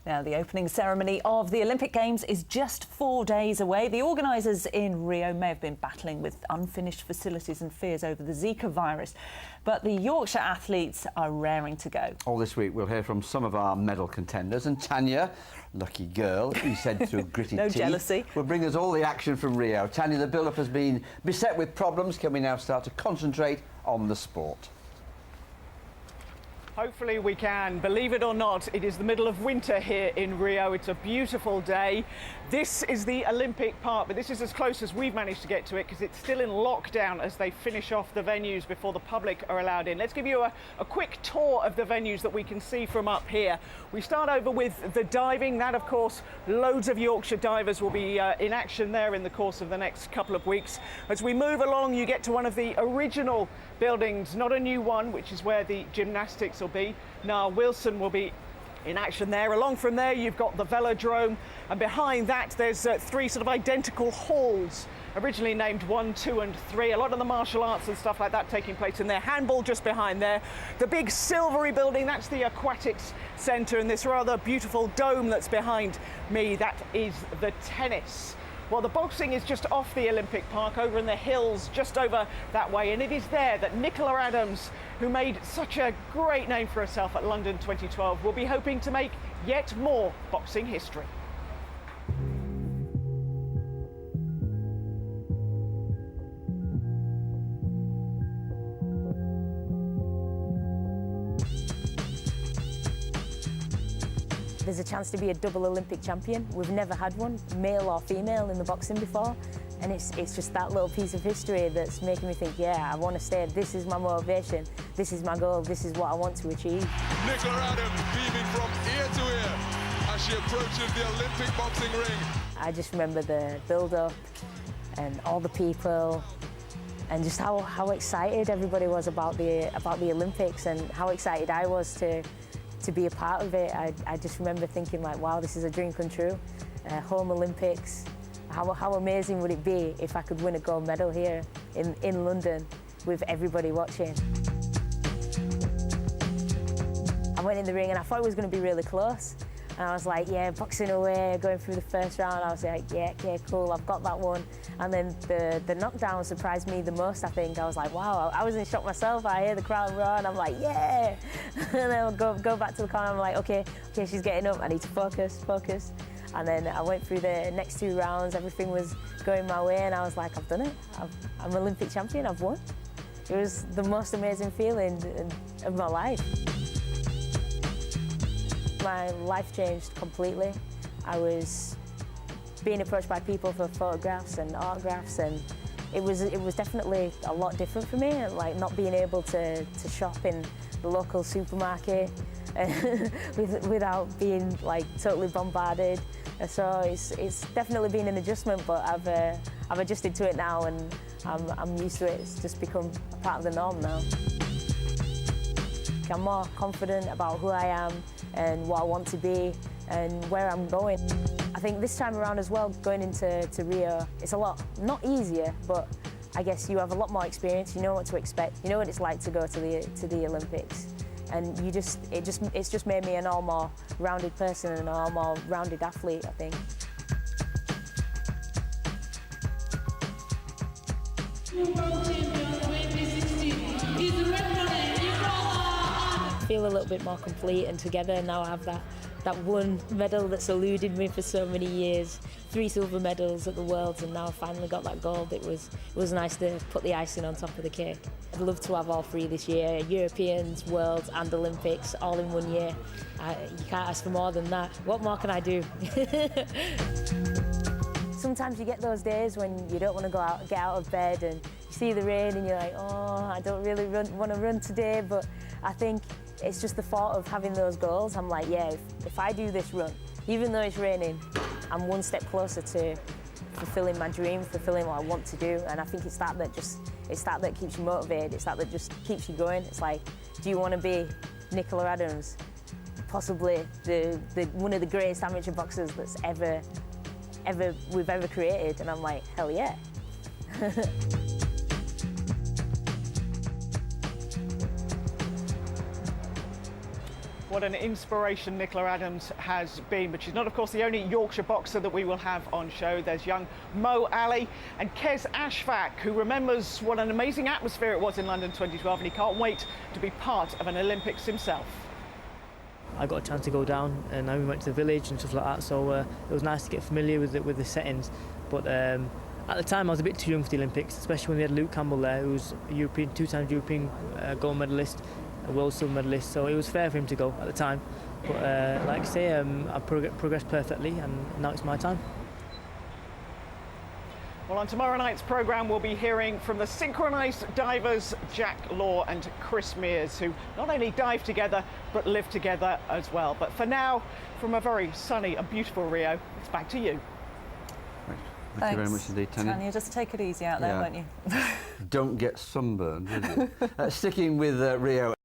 Now, the opening ceremony of the Olympic Games is just 4 days away. The organisers in Rio may have been battling with unfinished facilities and fears over the Zika virus, but the Yorkshire athletes are raring to go. All this week we'll hear from some of our medal contenders, and Tanya, lucky girl, who said through gritty no teeth, jealousy, will bring us all the action from Rio. Tanya, the build-up has been beset with problems. Can we now start to concentrate on the sport? Hopefully we can. Believe it or not, it is the middle of winter here in Rio. It's a beautiful day. This is the Olympic Park, but this is as close as we've managed to get to it because it's still in lockdown as they finish off the venues before the public are allowed in. Let's give you a quick tour of the venues that we can see from up here. We start over with the diving. That, of course, loads of Yorkshire divers will be in action there in the course of the next couple of weeks. As we move along, you get to one of the original buildings, not a new one, which is where the gymnastics will be. Now, Wilson will be in action there. Along from there, you've got the velodrome, and behind that, there's three sort of identical halls, originally named 1, 2 and 3. A lot of the martial arts and stuff like that taking place in there. Handball just behind there. The big silvery building, that's the aquatics centre, and this rather beautiful dome that's behind me, that is the tennis. Well, the boxing is just off the Olympic Park, over in the hills, just over that way. And it is there that Nicola Adams, who made such a great name for herself at London 2012, will be hoping to make yet more boxing history. There's a chance to be a double Olympic champion. We've never had one, male or female, in the boxing before. And it's just that little piece of history that's making me think, yeah, I want to stay. This is my motivation. This is my goal. This is what I want to achieve. Nicola Adams beaming from ear to ear as she approaches the Olympic boxing ring. I just remember the build-up and all the people and just how excited everybody was about the Olympics and how excited I was to be a part of it. I just remember thinking, like, wow, this is a dream come true. Home Olympics. How amazing would it be if I could win a gold medal here in London with everybody watching? I went in the ring and I thought it was going to be really close. And I was like, yeah, boxing away, going through the first round. I was like, yeah, okay, cool, I've got that one. And then the knockdown surprised me the most, I think. I was like, wow, I was in shock myself. I hear the crowd roar and I'm like, yeah. And then I'll go back to the corner. I'm like, okay, she's getting up. I need to focus. And then I went through the next 2 rounds. Everything was going my way and I was like, I've done it. I'm Olympic champion, I've won. It was the most amazing feeling of my life. My life changed completely. I was being approached by people for photographs and autographs, and it was definitely a lot different for me, like not being able to shop in the local supermarket without being like totally bombarded. So it's definitely been an adjustment, but I've adjusted to it now and I'm used to it. It's just become a part of the norm now. I'm more confident about who I am and what I want to be and where I'm going. I think this time around as well, going into Rio, it's a lot, not easier, but I guess you have a lot more experience, you know what to expect, you know what it's like to go to the Olympics. And it's just made me an all more rounded person and an all more rounded athlete, I think. I feel a little bit more complete and together now. I have that one medal that's eluded me for so many years. 3 silver medals at the Worlds, and now I finally got that gold. It was nice to put the icing on top of the cake. I'd love to have all 3 this year, Europeans, Worlds and Olympics, all in 1 year. You can't ask for more than that. What more can I do? Sometimes you get those days when you don't want to get out of bed and you see the rain and you're like, oh, I don't really want to run today, but I think it's just the thought of having those goals. I'm like, yeah, if I do this run, even though it's raining, I'm one step closer to fulfilling my dream, fulfilling what I want to do. And I think it's that that keeps you motivated. It's that just keeps you going. It's like, do you want to be Nicola Adams, possibly one of the greatest amateur boxers that's we've ever created? And I'm like, hell yeah. What an inspiration Nicola Adams has been, but she's not, of course, the only Yorkshire boxer that we will have on show. There's young Mo Ali and Qais Ashfaq, who remembers what an amazing atmosphere it was in London 2012, and he can't wait to be part of an Olympics himself. I got a chance to go down, and then we went to the village and stuff like that, so it was nice to get familiar with the settings. But at the time I was a bit too young for the Olympics, especially when we had Luke Campbell there, who was a European, two-time European gold medalist, a world silver medalist, so it was fair for him to go at the time. But like I say, I progressed perfectly, and now it's my time. Well, on tomorrow night's programme, we'll be hearing from the synchronised divers Jack Law and Chris Mears, who not only dive together, but live together as well. But for now, from a very sunny and beautiful Rio, it's back to you. Thank you very much indeed, Tanya. Tanya, just take it easy out there, won't you? Don't get sunburned, will you? Sticking with Rio.